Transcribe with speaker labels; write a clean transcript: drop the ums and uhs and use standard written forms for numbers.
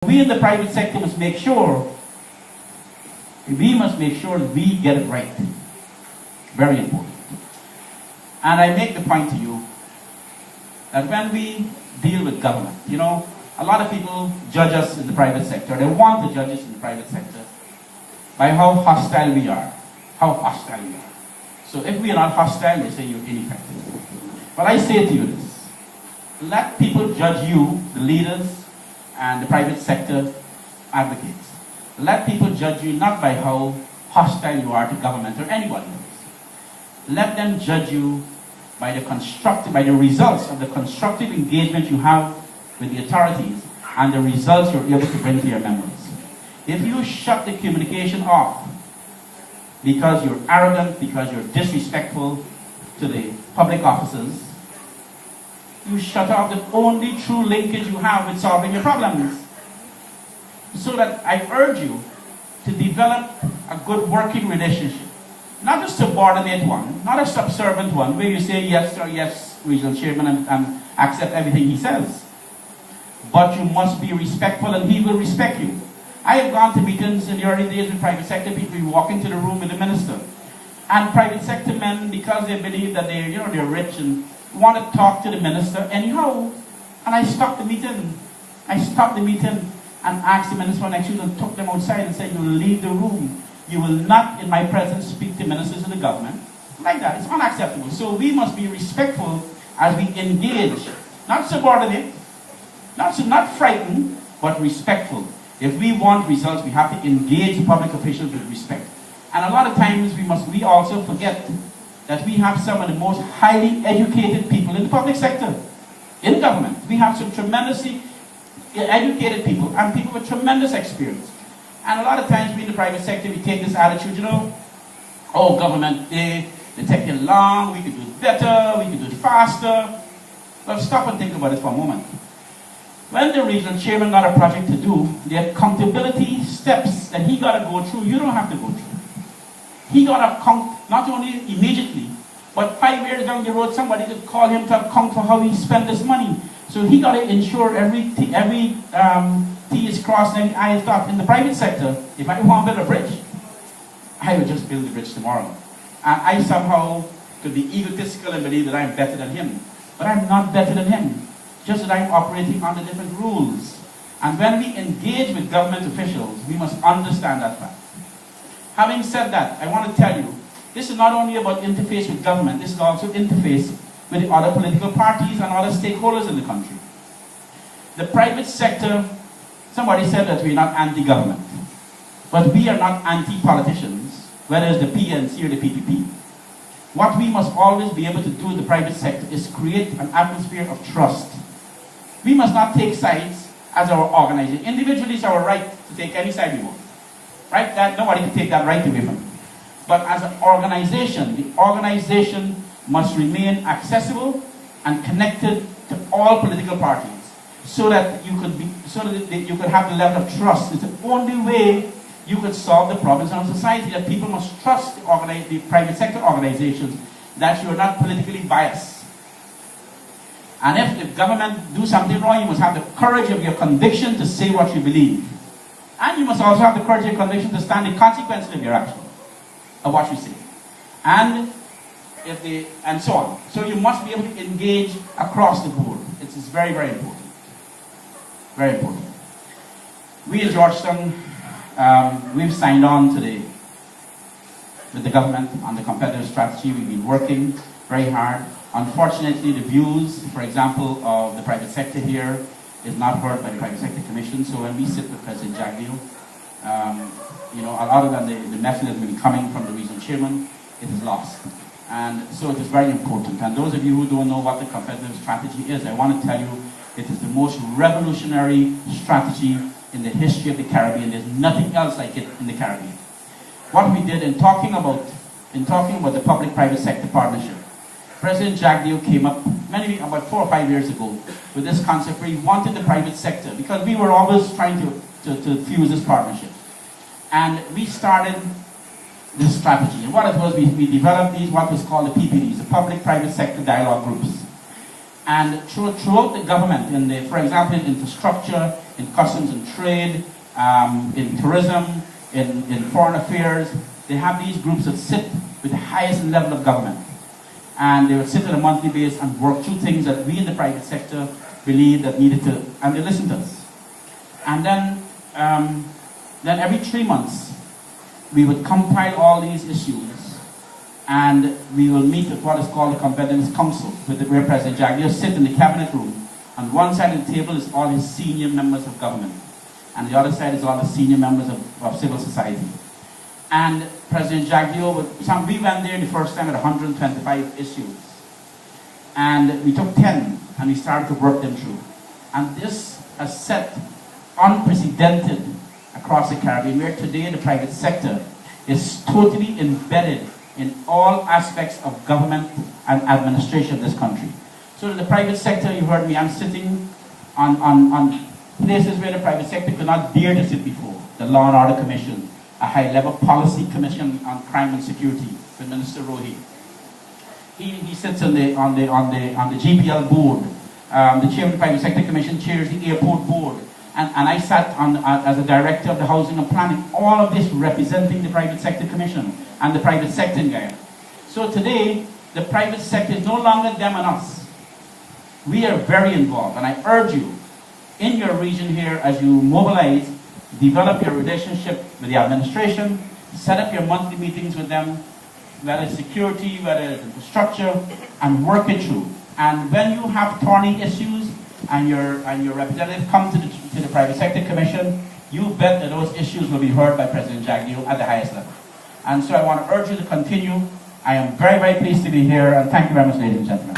Speaker 1: We in the private sector must make sure, that we get it right. Very important. And I make the point to you that when we deal with government, a lot of people judge us in the private sector. They want to judge us in the private sector by how hostile we are. So if we are not hostile, they say you're ineffective. But I say to you this: let people judge you, the leaders and the private sector advocates. Let people judge you not by how hostile you are to government or anybody else. Let them judge you by the results of the constructive engagement you have with the authorities and the results you're able to bring to your members. If you shut the communication off because you're arrogant, because you're disrespectful to the public officers, you shut off the only true linkage you have with solving your problems. So that I urge you to develop a good working relationship. Not a subordinate one, not a subservient one, where you say yes or yes, regional chairman, and accept everything he says. But you must be respectful and he will respect you. I have gone to meetings in the early days with private sector people. You walk into the room with the minister. And private sector men, because they believe that they're rich and want to talk to the minister anyhow. And I stopped the meeting. And asked the minister next to and took them outside and said, you will leave the room. You will not, in my presence, speak to ministers of the government. Like that. It's unacceptable. So we must be respectful as we engage. Not subordinate, not frightened, but respectful. If we want results, we have to engage public officials with respect. And a lot of times we also forget that we have some of the most highly educated people in the public sector, in government. We have some tremendously educated people and people with tremendous experience. And a lot of times we in the private sector, we take this attitude, oh, government, they take it long, we could do it better, we could do it faster. Well, stop and think about it for a moment. When the regional chairman got a project to do, the accountability steps that he got to go through, you don't have to go through. He got to account not only immediately, but 5 years down the road, somebody could call him to account for how he spent this money. So he got to ensure every T is crossed and every I is dotted. In the private sector, if I want to build a bridge, I would just build the bridge tomorrow. And I somehow could be egotistical and believe that I'm better than him. But I'm not better than him. Just that I'm operating under different rules. And when we engage with government officials, we must understand that fact. Having said that, I want to tell you, this is not only about interface with government, this is also interface with the other political parties and other stakeholders in the country. The private sector, somebody said that we're not anti-government, but we are not anti-politicians, whether it's the PNC or the PPP. What we must always be able to do in the private sector is create an atmosphere of trust. We must not take sides as our organization. Individually, it's our right to take any side we want. Right? That nobody can take that right away from us. But as an organization, the organization must remain accessible and connected to all political parties, so that you could have the level of trust. It's the only way you could solve the problems in our society. That people must trust the private sector organizations, that you're not politically biased. And if the government do something wrong, you must have the courage of your conviction to say what you believe. And you must also have the courage of your conviction to stand the consequences of your action, of what you say. And so on. So you must be able to engage across the board. It is very, very important. Very important. We in Georgetown, we've signed on today with the government on the competitive strategy. We've been working very hard. Unfortunately, the views, for example, of the private sector here is not heard by the Private Sector Commission. So when we sit with President Jagdeo, a lot of the message that will be coming from the regional chairman, it is lost. And so it is very important. And those of you who don't know what the competitive strategy is, I want to tell you, it is the most revolutionary strategy in the history of the Caribbean. There's nothing else like it in the Caribbean. What we did in talking about the public-private sector partnership, President Jagdeo came up about 4 or 5 years ago with this concept where he wanted the private sector, because we were always trying to fuse this partnership. And we started this strategy. And what it was, we developed these, what was called the PPDs, the Public-Private Sector Dialogue Groups. And throughout the government, for example, in infrastructure, in customs and trade, in tourism, in foreign affairs, they have these groups that sit with the highest level of government. And they would sit on a monthly basis and work through things that we in the private sector believe that needed to, and they listen to us. And then every 3 months, we would compile all these issues, and we will meet at what is called the Competitiveness Council, where President Jagdeo sits in the cabinet room. On one side of the table is all his senior members of government, and the other side is all the senior members of civil society. And President Jagdeo, we went there the first time at 125 issues, and we took 10, and we started to work them through. And this has set unprecedented across the Caribbean, where today the private sector is totally embedded in all aspects of government and administration of this country. So the private sector, you heard me, I'm sitting on places where the private sector could not dare to sit before. The Law and Order Commission, a high-level policy commission on crime and security with Minister Rohi. He sits on the GPL board. The chair of the Private Sector Commission chairs the airport board. And I sat as a director of the Housing and Planning, all of this representing the Private Sector Commission and the private sector in Guyana. So today, the private sector is no longer them and us. We are very involved, and I urge you, in your region here, as you mobilize, develop your relationship with the administration, set up your monthly meetings with them, whether it's security, whether it's infrastructure, and work it through. And when you have thorny issues, and your representative come to the Private Sector Commission, you bet that those issues will be heard by President Jagdeo at the highest level. And so I want to urge you to continue. I am very, very pleased to be here, and thank you very much, ladies and gentlemen.